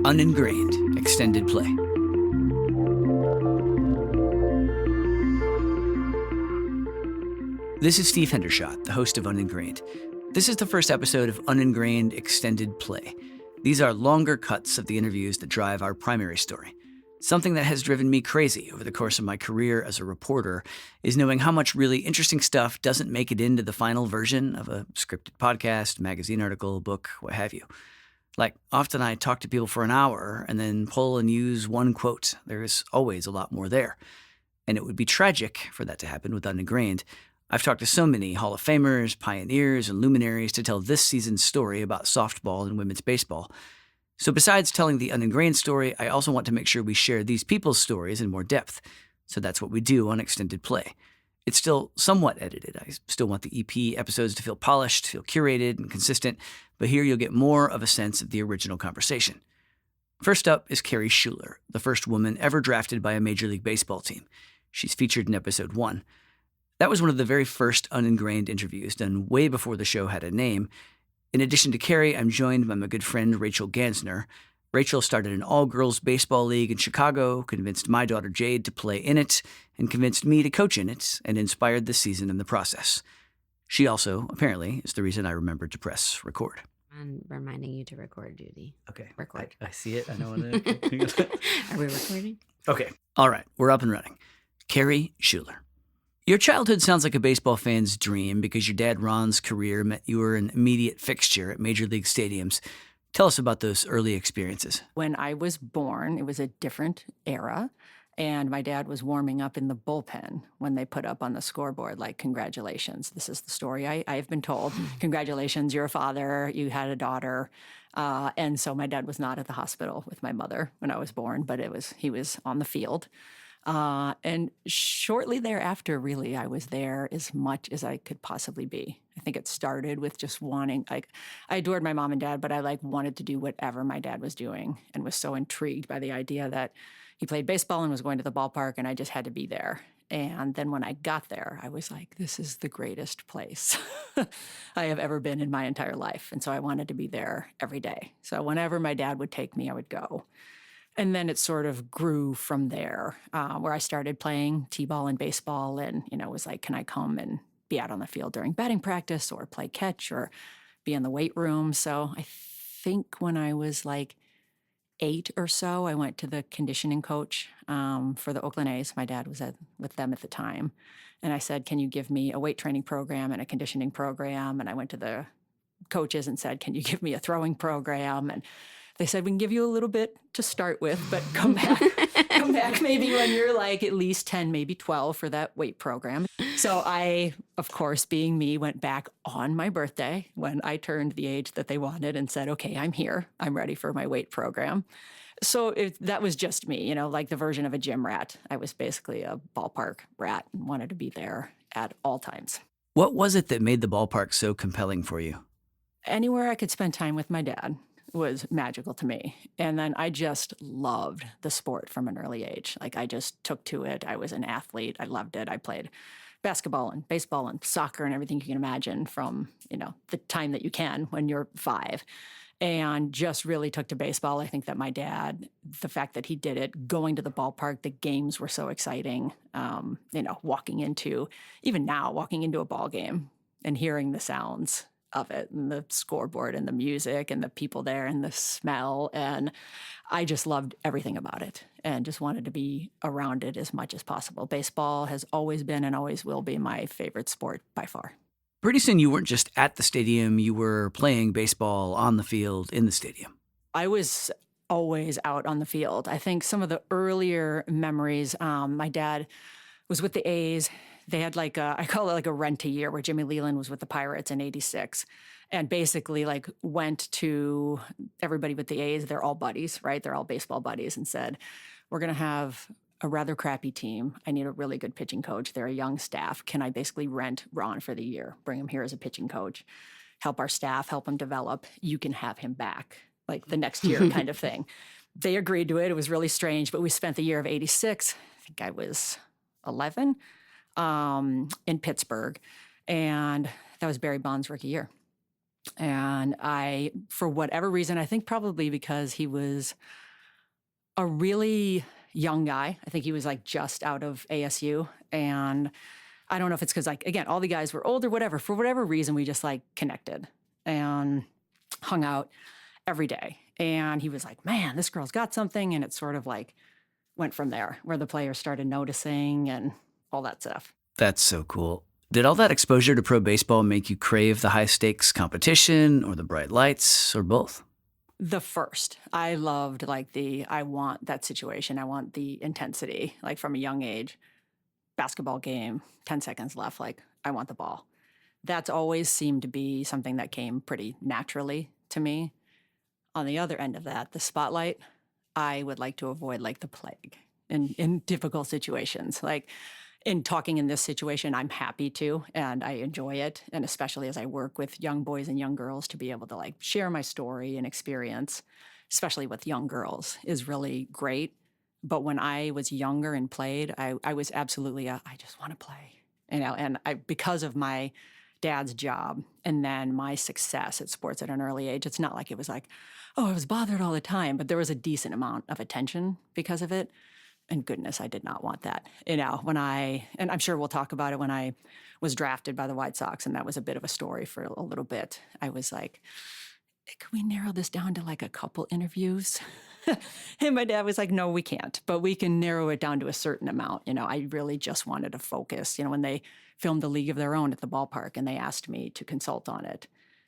Uningrained Extended Play. This is Steve Hendershot, the host of Uningrained. This is the first episode of Uningrained Extended Play. These are longer cuts of the interviews that drive our primary story. Something that has driven me crazy over the course of my career as a reporter is knowing how much really interesting stuff doesn't make it into the final version of a scripted podcast, magazine article, book, what have you. Like, often I talk to people for an hour and then pull and use one quote. There is always a lot more there. And it would be tragic for that to happen with Uningrained. I've talked to so many Hall of Famers, pioneers, and luminaries to tell this season's story about softball and women's baseball. So besides telling the Uningrained story, I also want to make sure we share these people's stories in more depth. So that's what we do on Extended Play. It's still somewhat edited. I still want the EP episodes to feel polished, feel curated and consistent, but here you'll get more of a sense of the original conversation. First up is Carey Schueler, the first woman ever drafted by a Major League Baseball team. She's featured in episode 1. That was one of the very first Uningrained interviews, done way before the show had a name. In addition to Carey, I'm joined by my good friend Rachel Gansner. Rachel started an all-girls baseball league in Chicago, convinced my daughter Jade to play in it, and convinced me to coach in it, and inspired this season in the process. She also, apparently, is the reason I remembered to press record. I'm reminding you to record, Judy. Okay. Record. I see it. I know when to... Are we recording? Okay. All right. We're up and running. Carey Schueler. Your childhood sounds like a baseball fan's dream because your dad Ron's career meant you were an immediate fixture at Major League stadiums. Tell us about those early experiences. When I was born, it was a different era, and my dad was warming up in the bullpen when they put up on the scoreboard, like, congratulations. This is the story I've been told. Congratulations, you're a father, you had a daughter. And so my dad was not at the hospital with my mother when I was born, but he was on the field. And shortly thereafter, really, I was there as much as I could possibly be. I think it started with just wanting, I adored my mom and dad, but I wanted to do whatever my dad was doing and was so intrigued by the idea that he played baseball and was going to the ballpark and I just had to be there. And then when I got there, I was like, this is the greatest place I have ever been in my entire life. And so I wanted to be there every day. So whenever my dad would take me, I would go. And then it sort of grew from there, where I started playing t-ball and baseball and, was like, can I come and be out on the field during batting practice or play catch or be in the weight room? So I think when I was like 8 or so, I went to the conditioning coach for the Oakland A's. My dad was with them at the time. And I said, can you give me a weight training program and a conditioning program? And I went to the coaches and said, can you give me a throwing program? And they said, we can give you a little bit to start with, but come back maybe when you're like at least 10, maybe 12 for that weight program. So I, of course, being me, went back on my birthday when I turned the age that they wanted and said, okay, I'm here. I'm ready for my weight program. So that was just me, like the version of a gym rat. I was basically a ballpark rat and wanted to be there at all times. What was it that made the ballpark so compelling for you? Anywhere I could spend time with my dad was magical to me. And then I just loved the sport from an early age. Like, I just took to it. I was an athlete. I loved it. I played basketball and baseball and soccer and everything you can imagine from, the time that you can when you're 5. And just really took to baseball. I think that my dad, the fact that he did it, going to the ballpark, the games were so exciting. Walking into a ball game and hearing the sounds of it and the scoreboard and the music and the people there and the smell. And I just loved everything about it and just wanted to be around it as much as possible. Baseball has always been and always will be my favorite sport by far. Pretty soon you weren't just at the stadium, you were playing baseball on the field in the stadium. I was always out on the field. I think some of the earlier memories, my dad was with the A's. They had I call it like a rent-a-year where Jimmy Leland was with the Pirates in 86 and basically went to everybody with the A's. They're all buddies, right? They're all baseball buddies and said, we're going to have a rather crappy team. I need a really good pitching coach. They're a young staff. Can I basically rent Ron for the year, bring him here as a pitching coach, help our staff, help him develop? You can have him back like the next year kind of thing. They agreed to it. It was really strange, but we spent the year of 86. I think I was 11. In Pittsburgh, and that was Barry Bonds' rookie year. And for whatever reason, I think probably because he was a really young guy. I think he was like just out of ASU. And I don't know if it's because, like, again, all the guys were older, whatever. For whatever reason, we just like connected and hung out every day. And he was like, man, this girl's got something. And it sort of like went from there, where the players started noticing and all that stuff. That's so cool. Did all that exposure to pro baseball make you crave the high stakes competition or the bright lights or both? The first. I loved I want that situation. I want the intensity, like from a young age. Basketball game, 10 seconds left, like I want the ball. That's always seemed to be something that came pretty naturally to me. On the other end of that, the spotlight, I would like to avoid like the plague in difficult situations. Like in talking in this situation, I'm happy to, and I enjoy it. And especially as I work with young boys and young girls, to be able to like share my story and experience, especially with young girls, is really great. But when I was younger and played, I was absolutely I just want to play, and because of my dad's job and then my success at sports at an early age, it's not like it was like, oh, I was bothered all the time, but there was a decent amount of attention because of it. And goodness, I did not want that. And I'm sure we'll talk about it, when I was drafted by the White Sox, and that was a bit of a story for a little bit. I was like, can we narrow this down to like a couple interviews? And my dad was like, no, we can't, but we can narrow it down to a certain amount. I really just wanted to focus. When they filmed A League of Their Own at the ballpark and they asked me to consult on it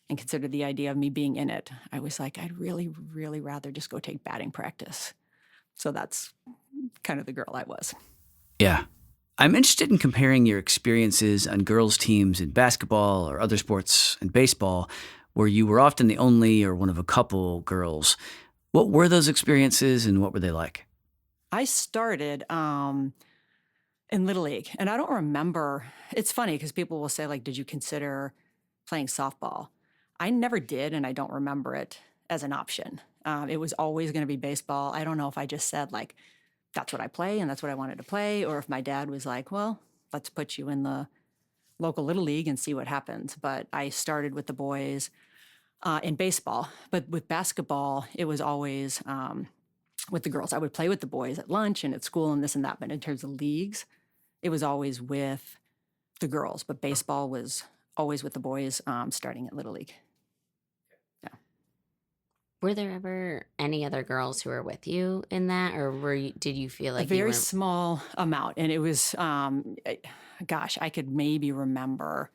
and consider the idea of me being in it, I was like, I'd really, really rather just go take batting practice. So that's kind of the girl I was. Yeah. I'm interested in comparing your experiences on girls' teams in basketball or other sports and baseball, where you were often the only or one of a couple girls. What were those experiences and what were they like? I started in Little League, and I don't remember. It's funny because people will say, like, did you consider playing softball? I never did, and I don't remember it as an option. It was always going to be baseball. I don't know if I just said, like, that's what I play and that's what I wanted to play, or if my dad was like, well, let's put you in the local Little League and see what happens. But I started with the boys in baseball. But with basketball, it was always with the girls. I would play with the boys at lunch and at school and this and that. But in terms of leagues, it was always with the girls. But baseball was always with the boys, starting at Little League. Yeah. Were there ever any other girls who were with you in that, or did you feel like a very you were... small amount? And it was, gosh, I could maybe remember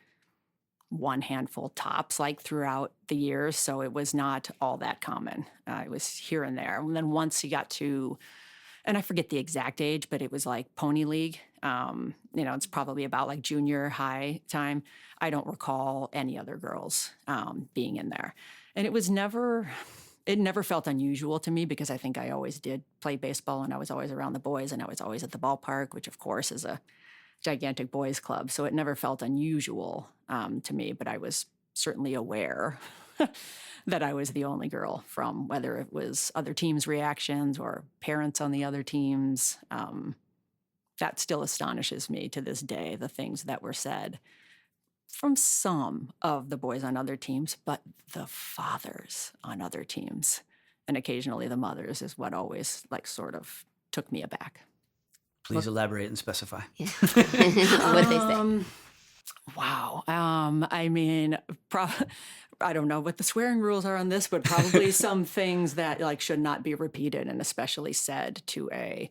one handful tops, like throughout the years. So it was not all that common. It was here and there. And then once you got to, and I forget the exact age, but it was like Pony League. It's probably about like junior high time. I don't recall any other girls being in there. And it never felt unusual to me, because I think I always did play baseball and I was always around the boys and I was always at the ballpark, which of course is a gigantic boys club. So it never felt unusual to me, but I was certainly aware that I was the only girl, from whether it was other teams' reactions or parents on the other teams. That still astonishes me to this day, the things that were said from some of the boys on other teams, but the fathers on other teams, and occasionally the mothers, is what always like sort of took me aback. Please elaborate and specify. Yeah. What'd they say? Wow. I mean, I don't know what the swearing rules are on this, but probably some things that like should not be repeated, and especially said to a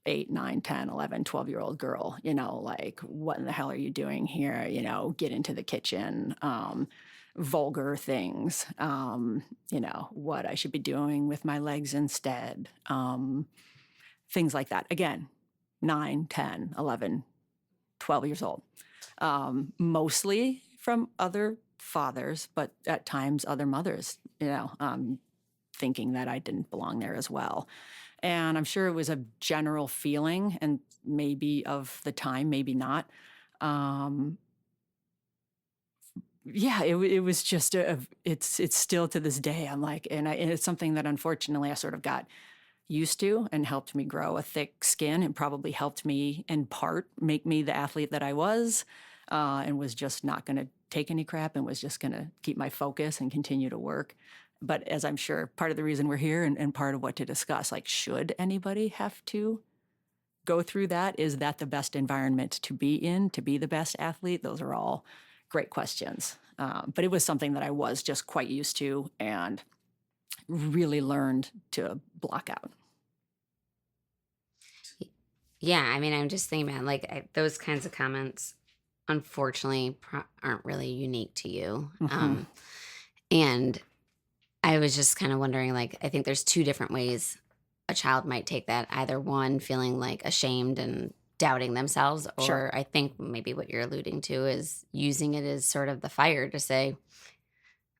8, 9, 10, 11, 12-year-old girl, like, what in the hell are you doing here? Get into the kitchen, vulgar things, what I should be doing with my legs instead, things like that. Again, 9, 10, 11, 12 years old. Mostly from other fathers, but at times other mothers, thinking that I didn't belong there as well. And I'm sure it was a general feeling, and maybe of the time, maybe not. It was just it's still to this day. I'm like, and it's something that unfortunately I sort of got used to, and helped me grow a thick skin, and probably helped me in part make me the athlete that I was. and was just not going to take any crap and was just going to keep my focus and continue to work. But as I'm sure part of the reason we're here and part of what to discuss, like, should anybody have to go through that? Is that the best environment to be in, to be the best athlete? Those are all great questions. But it was something that I was just quite used to and really learned to block out. Yeah, I mean, I'm just thinking about those kinds of comments, unfortunately, aren't really unique to you. And I was just kind of wondering, I think there's two different ways a child might take that. Either one, feeling ashamed and doubting themselves, or Sure. I think maybe what you're alluding to is using it as sort of the fire to say,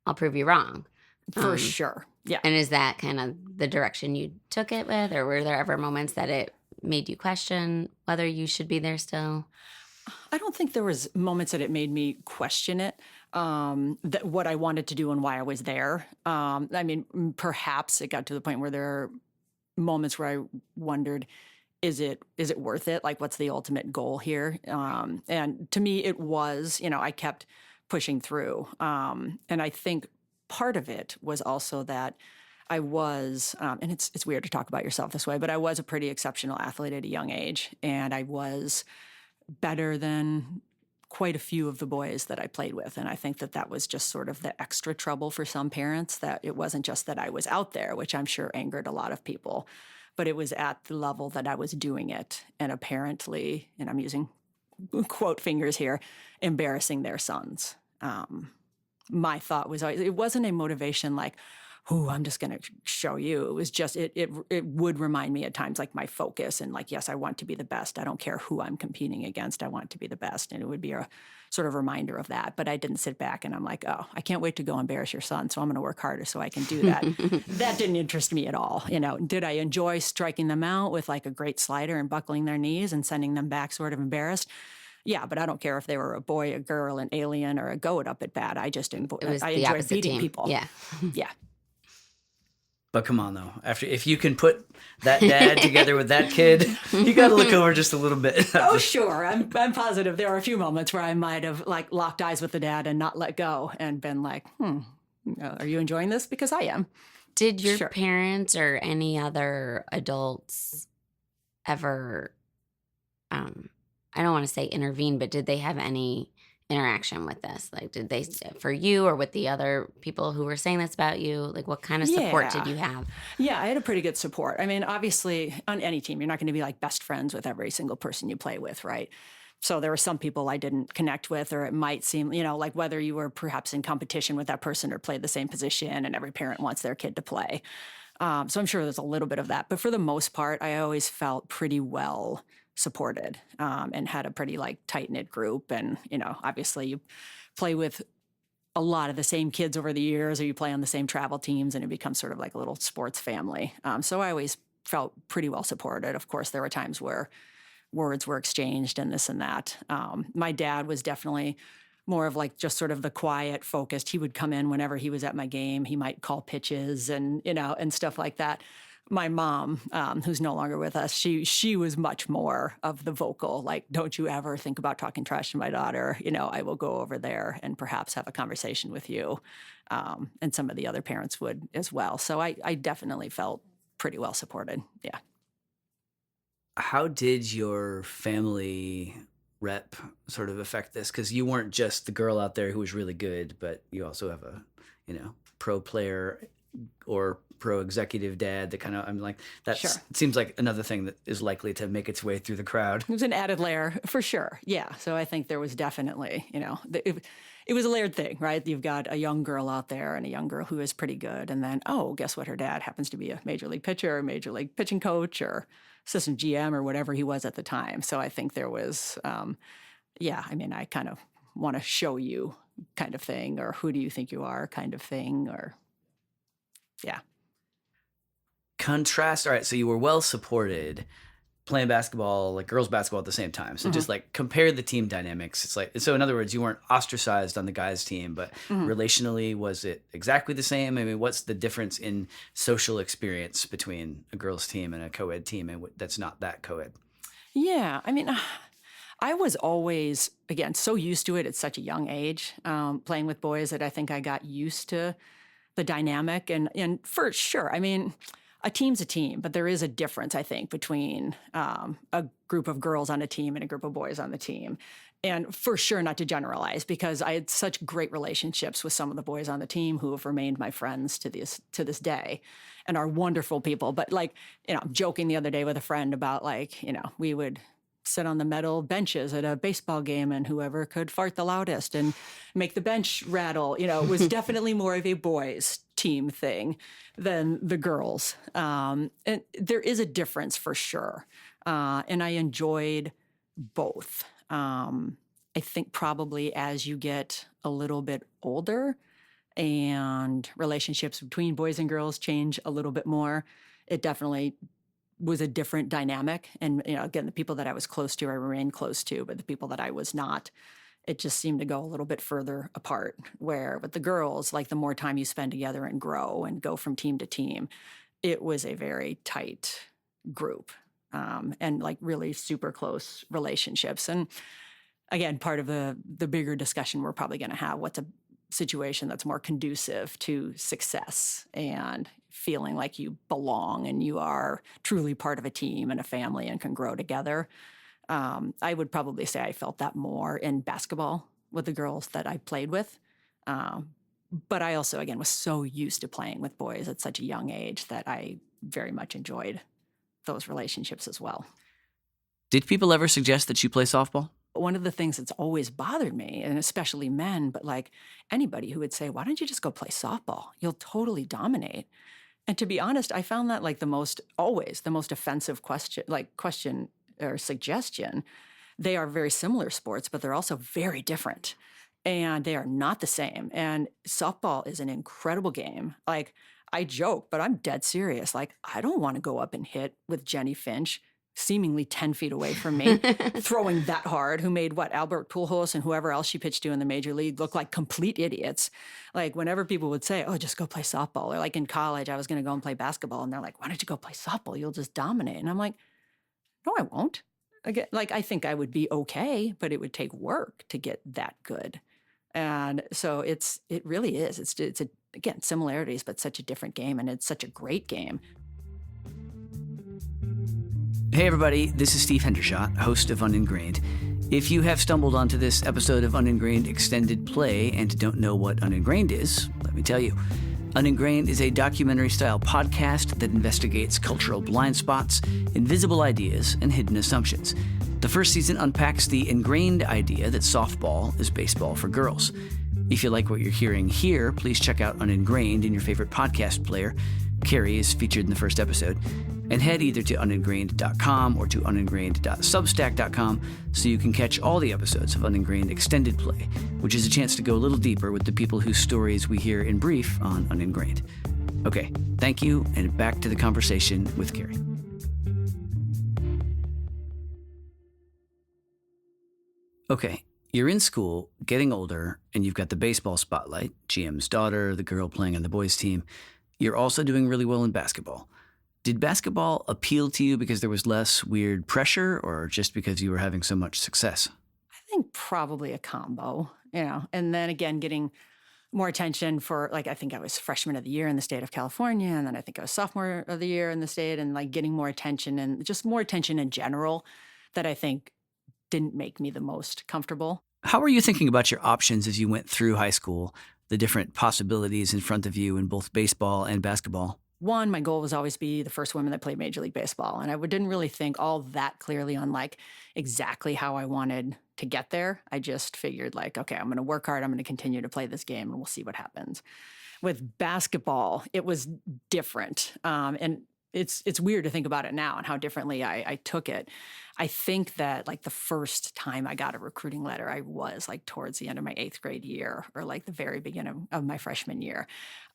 I'll prove you wrong. For sure. Yeah. And is that kind of the direction you took it with, or were there ever moments that it made you question whether you should be there still? I don't think there was moments that it made me question it, that what I wanted to do and why I was there. I mean, perhaps it got to the point where there are moments where I wondered, is it worth it? Like, what's the ultimate goal here? And to me, it was, I kept pushing through. And I think part of it was also that I was, and it's weird to talk about yourself this way, but I was a pretty exceptional athlete at a young age, and I was better than quite a few of the boys that I played with. And I think that was just sort of the extra trouble for some parents, that it wasn't just that I was out there, which I'm sure angered a lot of people, but it was at the level that I was doing it, and apparently, and I'm using quote fingers here, embarrassing their sons. My thought was always, it wasn't a motivation like, "Ooh, I'm just going to show you." It was just, it would remind me at times, like, my focus and yes, I want to be the best. I don't care who I'm competing against. I want to be the best. And it would be a sort of reminder of that. But I didn't sit back and I'm like, oh, I can't wait to go embarrass your son, so I'm going to work harder so I can do that. That didn't interest me at all. Did I enjoy striking them out with a great slider and buckling their knees and sending them back sort of embarrassed? Yeah, but I don't care if they were a boy, a girl, an alien, or a goat up at bat. I just enjoyed beating people. Yeah. Yeah. But come on, though. If you can put that dad together with that kid, you got to look over just a little bit. Oh, sure. I'm positive there are a few moments where I might have locked eyes with the dad and not let go and been like, are you enjoying this? Because I am. Did your parents or any other adults ever, I don't want to say intervene, but did they have any interaction with this? Did they, for you or with the other people who were saying this about you, what kind of support did you have? Yeah, I had a pretty good support. I mean, obviously, on any team, you're not going to be best friends with every single person you play with, right? So there were some people I didn't connect with, or it might seem, whether you were perhaps in competition with that person or played the same position, and every parent wants their kid to play. So I'm sure there's a little bit of that. But for the most part, I always felt pretty well supported, and had a pretty tight-knit group. And, obviously you play with a lot of the same kids over the years, or you play on the same travel teams, and it becomes sort of like a little sports family. So I always felt pretty well supported. Of course, there were times where words were exchanged and this and that. My dad was definitely more of just sort of the quiet, focused. He would come in whenever he was at my game. He might call pitches and, and stuff like that. My mom, who's no longer with us, she was much more of the vocal, don't you ever think about talking trash to my daughter. I will go over there and perhaps have a conversation with you. And some of the other parents would as well. So I definitely felt pretty well supported. Yeah. How did your family rep sort of affect this? Because you weren't just the girl out there who was really good, but you also have a, pro player or pro executive dad that kind of, I'm like, that seems like another thing that is likely to make its way through the crowd. It was an added layer for sure. Yeah. So I think there was definitely, it was a layered thing, right? You've got a young girl out there and a young girl who is pretty good. And then, guess what? Her dad happens to be a major league pitcher, or major league pitching coach, or assistant GM, or whatever he was at the time. So I think there was, I kind of want to show you kind of thing, or who do you think you are kind of thing, or yeah. Contrast. All right. So you were well supported playing basketball, girls basketball at the same time. So just compare the team dynamics. It's so in other words, you weren't ostracized on the guys team, but relationally, was it exactly the same? I mean, what's the difference in social experience between a girls team and a co-ed team, and that's not that co-ed? Yeah. I mean, I was always, again, so used to it at such a young age, playing with boys, that I think I got used to the dynamic. And for sure, I mean, a team's a team, but there is a difference, I think, between a group of girls on a team and a group of boys on the team. And for sure, not to generalize, because I had such great relationships with some of the boys on the team who have remained my friends to this day and are wonderful people. But like, I'm joking the other day with a friend about like, we would sit on the metal benches at a baseball game, and whoever could fart the loudest and make the bench rattle, it was definitely more of a boys team thing than the girls. And there is a difference for sure. And I enjoyed both. I think probably as you get a little bit older and relationships between boys and girls change a little bit more, it definitely was a different dynamic. And, again, the people that I was close to, I remained close to, but the people that I was not, it just seemed to go a little bit further apart. Where with the girls, like the more time you spend together and grow and go from team to team, it was a very tight group. And like really super close relationships. And again, part of the bigger discussion we're probably going to have, what's a situation that's more conducive to success and feeling like you belong and you are truly part of a team and a family and can grow together. I would probably say I felt that more in basketball with the girls that I played with. But I also, again, was so used to playing with boys at such a young age that I very much enjoyed those relationships as well. Did people ever suggest that you play softball? One of the things that's always bothered me, and especially men, but like anybody who would say, why don't you just go play softball? You'll totally dominate. And to be honest, I found that like always the most offensive question or suggestion. They are very similar sports, but they're also very different. And they are not the same. And softball is an incredible game. Like, I joke, but I'm dead serious. Like, I don't want to go up and hit with Jenny Finch, seemingly 10 feet away from me, throwing that hard, who made Albert Pujols and whoever else she pitched to in the major league look like complete idiots. Like, whenever people would say, oh, just go play softball, or like in college, I was going to go and play basketball. And they're like, why don't you go play softball? You'll just dominate. And I'm like, no, I won't. Again, like, I think I would be okay, but it would take work to get that good. And so it really is. It's again, similarities, but such a different game, and it's such a great game. Hey everybody, this is Steve Hendershot, host of Uningrained. If you have stumbled onto this episode of Uningrained Extended Play and don't know what Uningrained is, let me tell you. Uningrained is a documentary-style podcast that investigates cultural blind spots, invisible ideas, and hidden assumptions. The first season unpacks the ingrained idea that softball is baseball for girls. If you like what you're hearing here, please check out Uningrained in your favorite podcast player. Carey is featured in the first episode. And head either to uningrained.com or to uningrained.substack.com so you can catch all the episodes of Uningrained Extended Play, which is a chance to go a little deeper with the people whose stories we hear in brief on Uningrained. Okay, thank you, and back to the conversation with Carey. Okay, you're in school, getting older, and you've got the baseball spotlight, GM's daughter, the girl playing on the boys' team. You're also doing really well in basketball. Did basketball appeal to you because there was less weird pressure, or just because you were having so much success? I think probably a combo, and then again, getting more attention for, like, I think I was freshman of the year in the state of California, and then I think I was sophomore of the year in the state, and like getting more attention and just more attention in general that I think didn't make me the most comfortable. How were you thinking about your options as you went through high school, the different possibilities in front of you in both baseball and basketball? One, my goal was always be the first woman that played Major League Baseball. And I didn't really think all that clearly on like exactly how I wanted to get there. I just figured like, okay, I'm going to work hard. I'm going to continue to play this game and we'll see what happens. With basketball, it was different. And it's weird to think about it now and how differently I took it. I think that like the first time I got a recruiting letter, I was like towards the end of my 8th grade year or like the very beginning of my freshman year.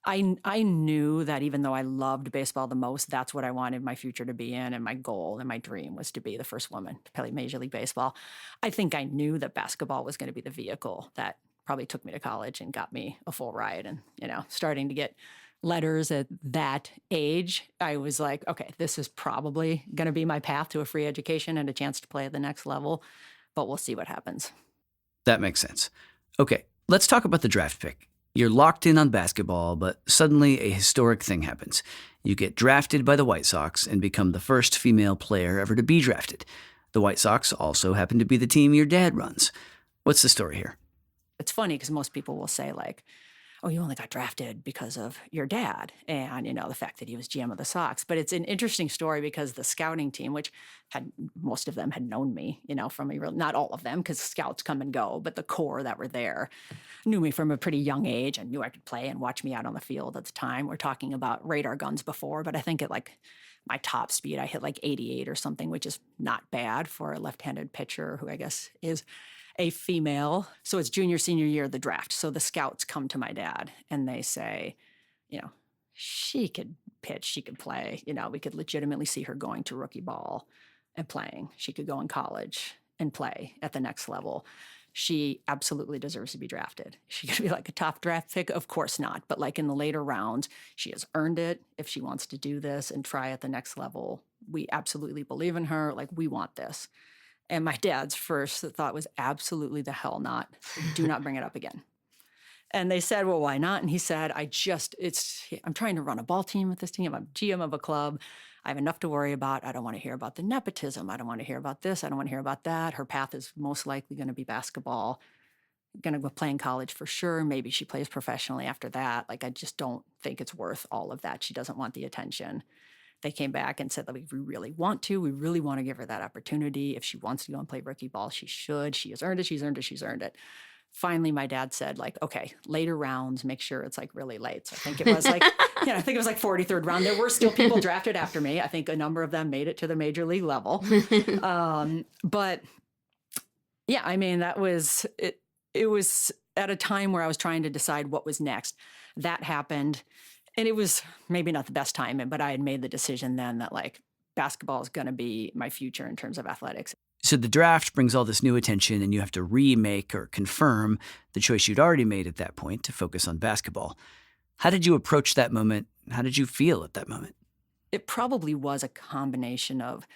I knew that even though I loved baseball the most, that's what I wanted my future to be in. And my goal and my dream was to be the first woman to play Major League Baseball. I think I knew that basketball was going to be the vehicle that probably took me to college and got me a full ride. And, starting to get letters at that age, I was like, okay, this is probably going to be my path to a free education and a chance to play at the next level. but we'll see what happens. That makes sense. Okay, let's talk about the draft pick. You're locked in on basketball, but suddenly a historic thing happens. You get drafted by the White Sox and become the first female player ever to be drafted. The White Sox also happen to be the team your dad runs. What's the story here? It's funny because most people will say like, oh, you only got drafted because of your dad and, the fact that he was GM of the Sox. But it's an interesting story because the scouting team, which had most of them had known me, from not all of them because scouts come and go, but the core that were there knew me from a pretty young age and knew I could play and watch me out on the field at the time. We're talking about radar guns before, but I think at like my top speed, I hit like 88 or something, which is not bad for a left-handed pitcher who I guess is a female. So it's junior, senior year of the draft. So the scouts come to my dad and they say, she could pitch, she could play. We could legitimately see her going to rookie ball and playing. She could go in college and play at the next level. She absolutely deserves to be drafted. Is she going to be like a top draft pick? Of course not. But like in the later rounds, she has earned it. If she wants to do this and try at the next level, we absolutely believe in her. Like, we want this. And my dad's first thought was absolutely the hell not. Do not bring it up again. And they said, well, why not? And he said, I'm trying to run a ball team with this team. I'm GM of a club. I have enough to worry about. I don't want to hear about the nepotism. I don't want to hear about this. I don't want to hear about that. Her path is most likely going to be basketball. Going to go play in college for sure. Maybe she plays professionally after that. Like, I just don't think it's worth all of that. She doesn't want the attention. They came back and said that we really want to. We really want to give her that opportunity. If she wants to go and play rookie ball, she should. She has earned it. She's earned it. She's earned it. Finally, my dad said, like, okay, later rounds, make sure it's like really late. So I think it was like, I think it was like 43rd round. There were still people drafted after me. I think a number of them made it to the major league level. But yeah, I mean, that was it. It was at a time where I was trying to decide what was next. That happened. And it was maybe not the best time, but I had made the decision then that like basketball is going to be my future in terms of athletics. So the draft brings all this new attention and you have to remake or confirm the choice you'd already made at that point to focus on basketball. How did you approach that moment? How did you feel at that moment? It probably was a combination of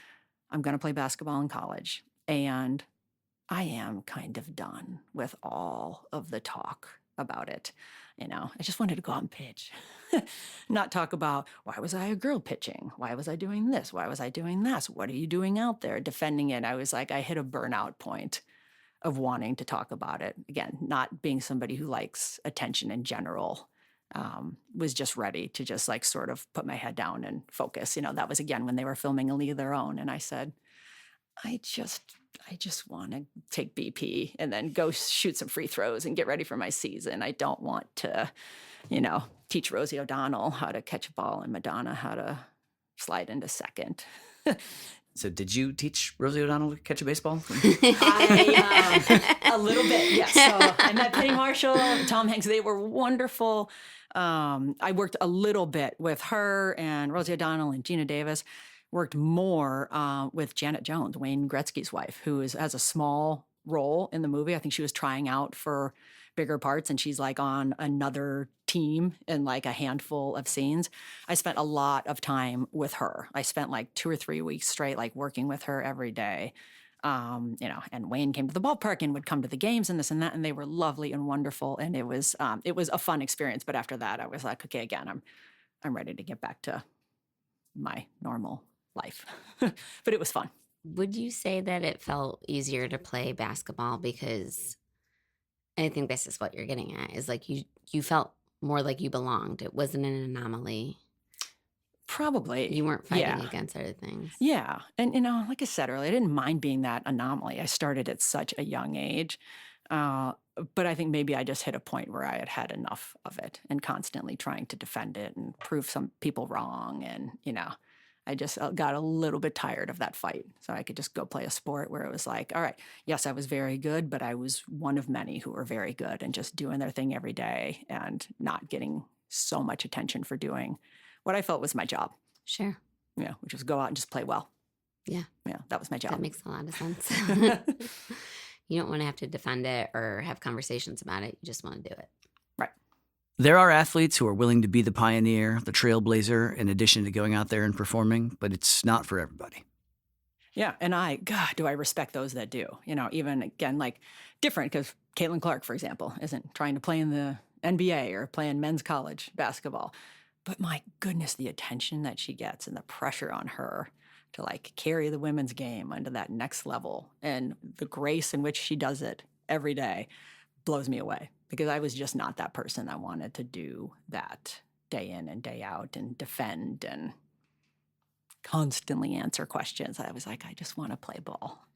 I'm going to play basketball in college and I am kind of done with all of the talk about it. I just wanted to go out and pitch, not talk about why was I a girl pitching? Why was I doing this? Why was I doing this? What are you doing out there defending it? I was like, I hit a burnout point of wanting to talk about it. Again, not being somebody who likes attention in general, was just ready to just like sort of put my head down and focus. That was again when they were filming A League of Their Own. And I said, I just want to take BP and then go shoot some free throws and get ready for my season. I don't want to, teach Rosie O'Donnell how to catch a ball and Madonna how to slide into second. So did you teach Rosie O'Donnell to catch a baseball? A little bit, yes. So I met Penny Marshall, Tom Hanks. They were wonderful. I worked a little bit with her and Rosie O'Donnell and Gina Davis. Worked more with Janet Jones, Wayne Gretzky's wife, who has a small role in the movie. I think she was trying out for bigger parts, and she's like on another team in like a handful of scenes. I spent a lot of time with her. I spent like 2 or 3 weeks straight, like working with her every day. And Wayne came to the ballpark and would come to the games and this and that, and they were lovely and wonderful. And it was a fun experience. But after that, I was like, okay, again, I'm ready to get back to my normal life. But it was fun. Would you say that it felt easier to play basketball because I think this is what you're getting at, is like you felt more like you belonged. It wasn't an anomaly. Probably. You weren't fighting against other things. Yeah. And, like I said earlier, I didn't mind being that anomaly. I started at such a young age. But I think maybe I just hit a point where I had had enough of it and constantly trying to defend it and prove some people wrong. And, I just got a little bit tired of that fight. So I could just go play a sport where it was like, all right, yes, I was very good, but I was one of many who were very good and just doing their thing every day and not getting so much attention for doing what I felt was my job. Sure. Yeah, which was go out and just play well. Yeah. Yeah, that was my job. That makes a lot of sense. You don't want to have to defend it or have conversations about it. You just want to do it. Right. There are athletes who are willing to be the pioneer, the trailblazer, in addition to going out there and performing, but it's not for everybody. Yeah. And God, do I respect those that do. Even again, like different because Caitlin Clark, for example, isn't trying to play in the NBA or play in men's college basketball. But my goodness, the attention that she gets and the pressure on her to like carry the women's game onto that next level and the grace in which she does it every day blows me away because I was just not that person that wanted to do that day in and day out and defend and constantly answer questions. I was like, I just want to play ball.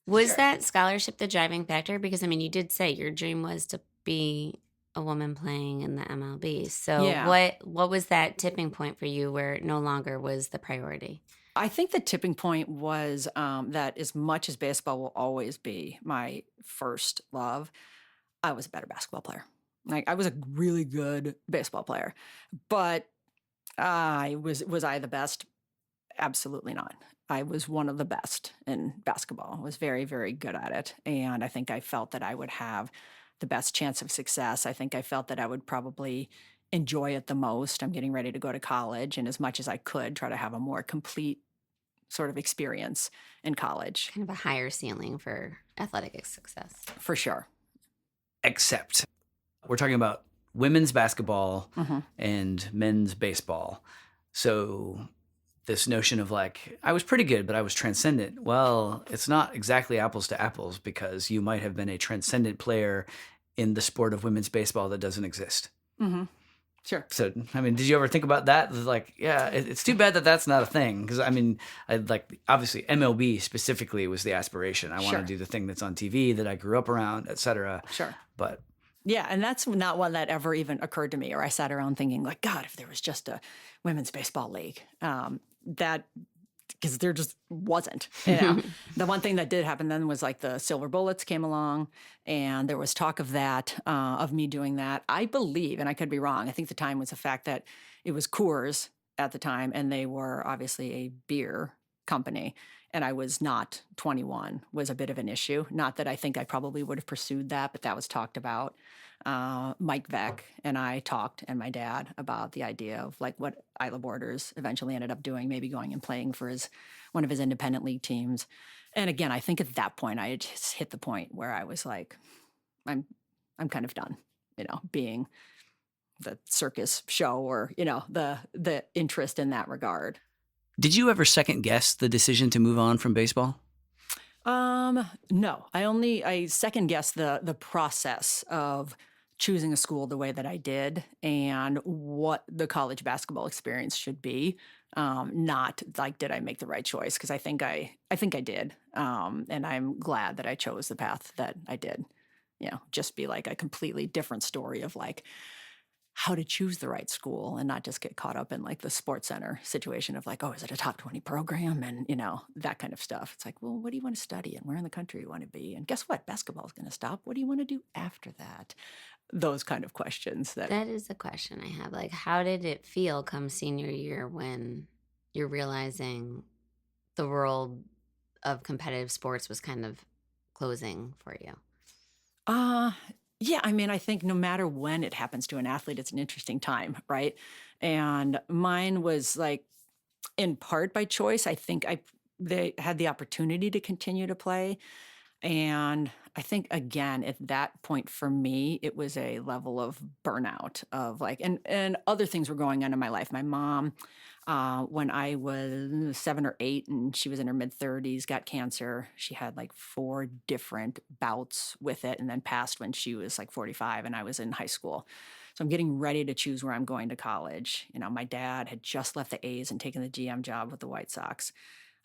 Was that scholarship the driving factor? Because, I mean, you did say your dream was to be a woman playing in the MLB. So Yeah. what was that tipping point for you where it no longer was the priority? I think the tipping point was that as much as baseball will always be my first love, I was a better basketball player. Like I was a really good baseball player, but was I the best? Absolutely not. I was one of the best in basketball. I was very, very good at it. And I think I felt that I would have the best chance of success. I think I felt that I would probably enjoy it the most. I'm getting ready to go to college. And as much as I could, try to have a more complete sort of experience in college. Kind of a higher ceiling for athletic success. For sure. Except we're talking about women's basketball Mm-hmm. and men's baseball. So this notion of like, I was pretty good, but I was transcendent. Well, it's not exactly apples to apples because you might have been a transcendent player in the sport of women's baseball that doesn't exist. Mm-hmm. Sure. So, I mean, did you ever think about that? Like, yeah, it's too bad that that's not a thing. Because, I mean, obviously MLB specifically was the aspiration. I want Sure. to do the thing that's on TV that I grew up around, et cetera. Sure. But yeah, and that's not one that ever even occurred to me, or I sat around thinking, like, God, if there was just a women's baseball league, because there just wasn't. The one thing that did happen then was like the Silver Bullets came along, and there was talk of that, of me doing that. I believe, and I could be wrong, I think the time was the fact that it was Coors at the time, and they were obviously a beer company. And I was not 21 was a bit of an issue. Not that I think I probably would have pursued that, but that was talked about. Mike Veck and I talked, and my dad, about the idea of like what Isla Borders eventually ended up doing, maybe going and playing for one of his independent league teams. And again, I think at that point I had just hit the point where I was like, I'm kind of done, being the circus show or, the interest in that regard. did you ever second guess the decision to move on from baseball? No, I second guessed the process of choosing a school the way that I did and what the college basketball experience should be. Not like, did I make the right choice? Because I think I did. And I'm glad that I chose the path that I did. Just be like a completely different story of like how to choose the right school and not just get caught up in like the sports center situation of like, oh, is it a top 20 program? And, that kind of stuff. It's like, well, what do you want to study and where in the country you want to be? And guess what? Basketball is going to stop. What do you want to do after that? Those kind of questions. That is a question I have. Like, how did it feel come senior year when you're realizing the world of competitive sports was kind of closing for you? Yeah, I mean, I think no matter when it happens to an athlete, it's an interesting time, right? And mine was like in part by choice. I think they had the opportunity to continue to play. And I think, again, at that point for me, it was a level of burnout of like, and other things were going on in my life. My mom, when I was 7 or 8 and she was in her mid-30s, got cancer. She had like 4 different bouts with it and then passed when she was like 45 and I was in high school. So I'm getting ready to choose where I'm going to college. My dad had just left the A's and taken the GM job with the White Sox.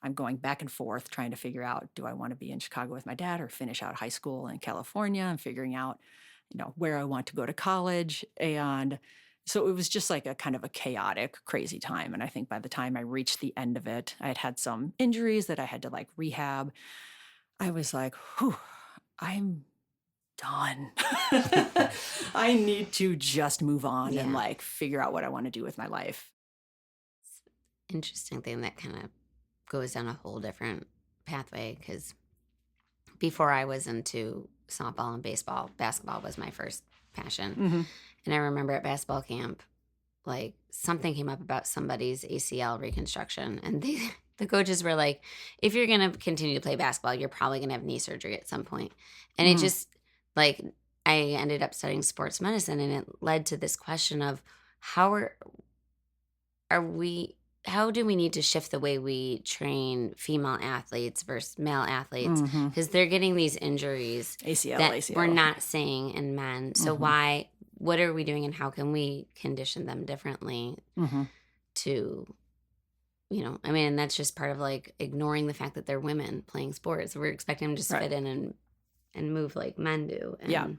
I'm going back and forth trying to figure out, do I want to be in Chicago with my dad or finish out high school in California and figuring out, where I want to go to college. And so it was just like a kind of a chaotic, crazy time. And I think by the time I reached the end of it, I had had some injuries that I had to like rehab. I was like, whew, I'm done. I need to just move on and like figure out what I want to do with my life. Interesting thing that kind of goes down a whole different pathway because before I was into softball and baseball, basketball was my first passion. Mm-hmm. And I remember at basketball camp, like something came up about somebody's ACL reconstruction and The coaches were like, if you're going to continue to play basketball, you're probably going to have knee surgery at some point. And it just, like, I ended up studying sports medicine, and it led to this question of how do we need to shift the way we train female athletes versus male athletes? Because they're getting these injuries ACL. we're not seeing in men. So what are we doing, and how can we condition them differently to, and that's just part of like ignoring the fact that they're women playing sports. We're expecting them to just fit in and move like men do. And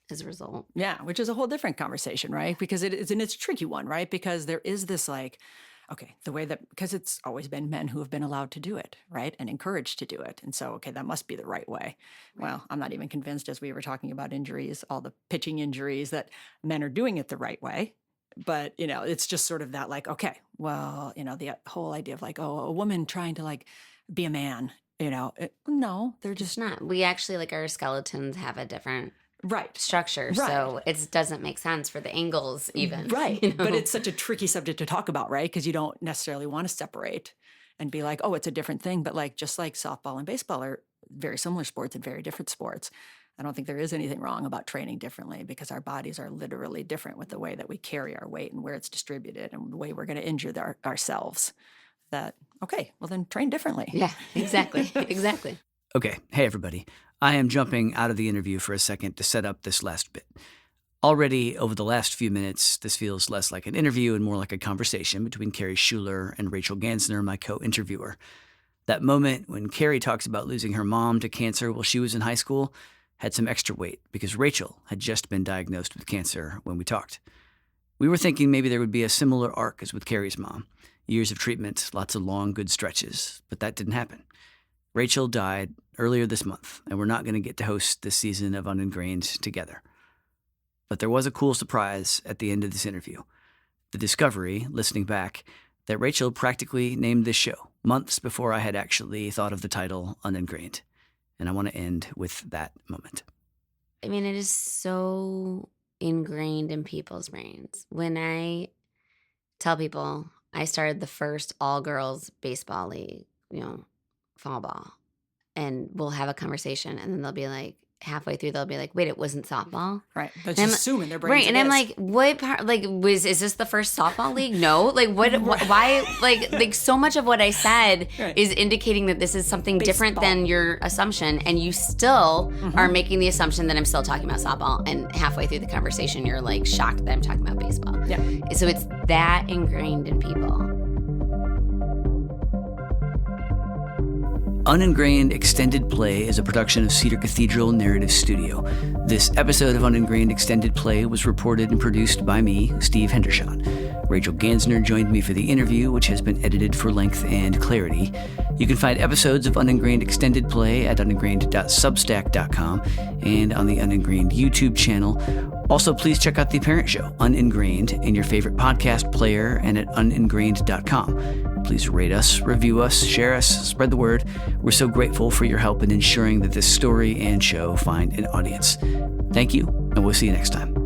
as a result. Yeah, which is a whole different conversation, right? Because it's a tricky one, right? Because there is this like, okay, because it's always been men who have been allowed to do it, right? And encouraged to do it. And so, okay, that must be the right way. Right. Well, I'm not even convinced, as we were talking about injuries, all the pitching injuries, that men are doing it the right way. But, it's just sort of that like, okay, well, the whole idea of like, oh, a woman trying to like be a man, no, they're just not. We actually, like, our skeletons have a different structure, right. So it doesn't make sense for the angles even. Right. But it's such a tricky subject to talk about, right? Because you don't necessarily want to separate and be like, oh, it's a different thing. But like, just like softball and baseball are very similar sports and very different sports. I don't think there is anything wrong about training differently, because our bodies are literally different with the way that we carry our weight and where it's distributed and the way we're going to injure ourselves. That, okay, well then train differently. Yeah, exactly. Exactly. Okay, hey everybody. I am jumping out of the interview for a second to set up this last bit. Already, over the last few minutes, this feels less like an interview and more like a conversation between Carey Schueler and Rachel Gansner, my co-interviewer. That moment when Carey talks about losing her mom to cancer while she was in high school had some extra weight because Rachel had just been diagnosed with cancer when we talked. We were thinking maybe there would be a similar arc as with Carey's mom. Years of treatment, lots of long, good stretches, but that didn't happen. Rachel died earlier this month, and we're not going to get to host this season of Uningrained together. But there was a cool surprise at the end of this interview. The discovery, listening back, that Rachel practically named this show months before I had actually thought of the title Uningrained. And I want to end with that moment. I mean, it is so ingrained in people's brains. When I tell people I started the first all-girls baseball league, fall ball, and we'll have a conversation, and then they'll be like, halfway through they'll be like, wait, it wasn't softball? Right. They're just assuming their brains. Right. And I'm like, what part, like, is this the first softball league? No. Like, why, like so much of what I said is indicating that this is something different than your assumption, and you still are making the assumption that I'm still talking about softball, and halfway through the conversation you're like shocked that I'm talking about baseball. Yeah. So it's that ingrained in people. Uningrained Extended Play is a production of Cedar Cathedral Narrative Studio. This episode of Uningrained Extended Play was reported and produced by me, Steve Hendershot. Rachel Gansner joined me for the interview, which has been edited for length and clarity. You can find episodes of Uningrained Extended Play at uningrained.substack.com and on the Uningrained YouTube channel. Also, please check out The Parent Show, Uningrained, in your favorite podcast player and at uningrained.com. Please rate us, review us, share us, spread the word. We're so grateful for your help in ensuring that this story and show find an audience. Thank you, and we'll see you next time.